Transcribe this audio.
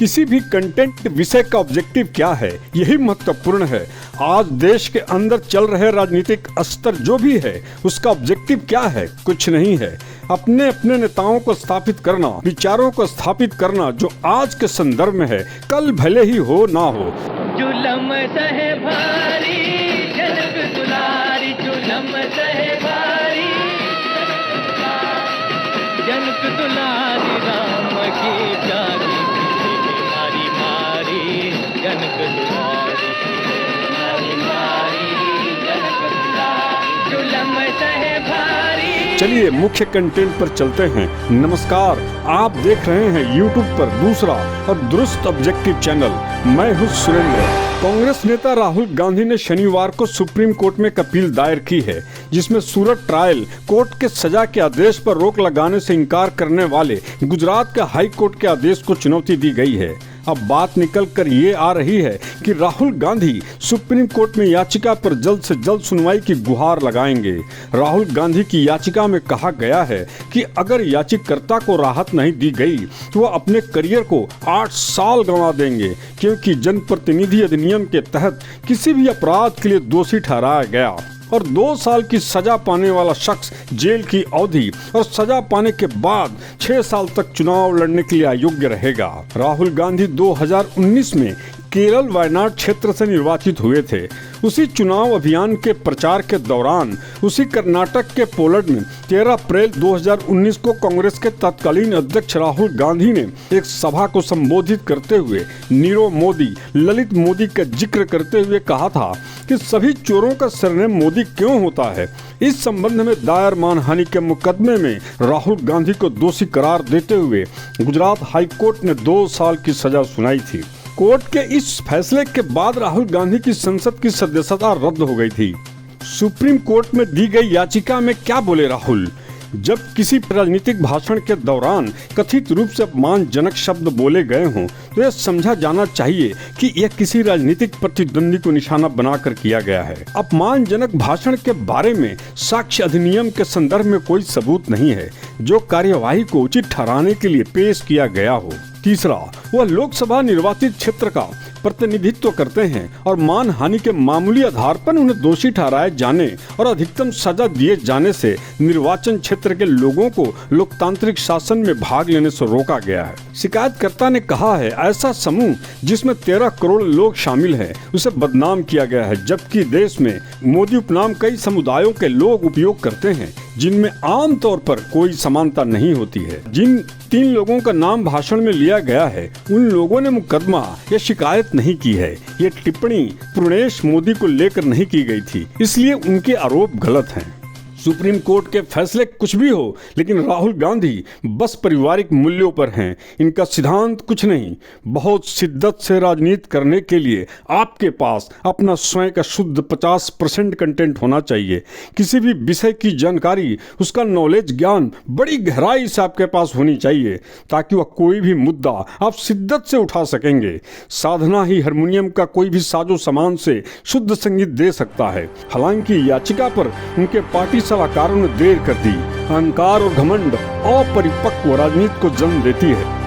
किसी भी कंटेंट विषय का ऑब्जेक्टिव क्या है, यही महत्वपूर्ण है। आज देश के अंदर चल रहे राजनीतिक स्तर जो भी है, उसका ऑब्जेक्टिव क्या है? कुछ नहीं है। अपने अपने नेताओं को स्थापित करना, विचारों को स्थापित करना, जो आज के संदर्भ में है, कल भले ही हो ना हो। जुलम सहे भारी जनक दुलारी, जुलम सहे भारी जनक दुलारी, राम की प्यारी मारी मारी जनक दुलारी, मारी मारी जनक दुलारी, जुलम सहे भारी। चलिए मुख्य कंटेंट पर चलते हैं। नमस्कार, आप देख रहे हैं YouTube पर दूसरा और दुरुस्त ऑब्जेक्टिव चैनल। मैं हूं सुरेंद्र। कांग्रेस नेता राहुल गांधी ने शनिवार को सुप्रीम कोर्ट में एक अपील दायर की है, जिसमें सूरत ट्रायल कोर्ट के सजा के आदेश पर रोक लगाने से इनकार करने वाले गुजरात के हाई कोर्ट के आदेश को चुनौती दी गई है। अब बात निकल कर ये आ रही है कि राहुल गांधी सुप्रीम कोर्ट में याचिका पर जल्द से जल्द सुनवाई की गुहार लगाएंगे। राहुल गांधी की याचिका में कहा गया है कि अगर याचिकाकर्ता को राहत नहीं दी गई तो वह अपने करियर को 8 साल गंवा देंगे, क्योंकि जनप्रतिनिधि अधिनियम के तहत किसी भी अपराध के लिए दोषी ठहराया गया और 2 साल की सजा पाने वाला शख्स जेल की अवधि और सजा पाने के बाद 6 साल तक चुनाव लड़ने के लिए अयोग्य रहेगा। राहुल गांधी 2019 में केरल वायनाड क्षेत्र से निर्वाचित हुए थे। उसी चुनाव अभियान के प्रचार के दौरान उसी कर्नाटक के पोलड में 13 अप्रैल 2019 को कांग्रेस के तत्कालीन अध्यक्ष राहुल गांधी ने एक सभा को संबोधित करते हुए नीरव मोदी, ललित मोदी का जिक्र करते हुए कहा था कि सभी चोरों का सरनेम मोदी क्यों होता है। इस संबंध में दायर मानहानि के मुकदमे में राहुल गांधी को दोषी करार देते हुए गुजरात हाई कोर्ट ने 2 साल की सजा सुनाई थी। कोर्ट के इस फैसले के बाद राहुल गांधी की संसद की सदस्यता रद्द हो गई थी। सुप्रीम कोर्ट में दी गई याचिका में क्या बोले राहुल? जब किसी राजनीतिक भाषण के दौरान कथित रूप से अपमानजनक शब्द बोले गए हों तो यह समझा जाना चाहिए कि यह किसी राजनीतिक प्रतिद्वंदी को निशाना बनाकर किया गया है। अपमानजनक भाषण के बारे में साक्ष्य अधिनियम के संदर्भ में कोई सबूत नहीं है जो कार्यवाही को उचित ठहराने के लिए पेश किया गया हो। तीसरा, वह लोकसभा निर्वाचित क्षेत्र का प्रतिनिधित्व करते हैं और मानहानि के मामूली आधार पर उन्हें दोषी ठहराए जाने और अधिकतम सजा दिए जाने से निर्वाचन क्षेत्र के लोगों को लोकतांत्रिक शासन में भाग लेने से रोका गया है। शिकायतकर्ता ने कहा है ऐसा समूह जिसमें 13 करोड़ लोग शामिल हैं उसे बदनाम किया गया है, जबकि देश में मोदी उपनाम कई समुदायों के लोग उपयोग करते हैं जिनमें आम तौर पर कोई समानता नहीं होती है। जिन 3 लोगों का नाम भाषण में लिया गया है उन लोगों ने मुकदमा या शिकायत नहीं की है। ये टिप्पणी पूर्णेश मोदी को लेकर नहीं की गई थी, इसलिए उनके आरोप गलत हैं। सुप्रीम कोर्ट के फैसले कुछ भी हो, लेकिन राहुल गांधी बस पारिवारिक मूल्यों पर हैं। इनका सिद्धांत कुछ नहीं। बहुत शिद्दत से राजनीति करने के लिए आपके पास अपना स्वयं का शुद्ध 50% कंटेंट होना चाहिए। किसी भी विषय की जानकारी, उसका नॉलेज, ज्ञान बड़ी गहराई से आपके पास होनी चाहिए ताकि वह कोई भी मुद्दा आप शिद्दत से उठा सकेंगे। साधना ही हारमोनियम का कोई भी साजो सामान से शुद्ध संगीत दे सकता है। हालांकि याचिका पर उनके पार्टी सलाहकारों ने देर कर दी। अहंकार और घमंड अपरिपक्व राजनीति को जन्म देती है।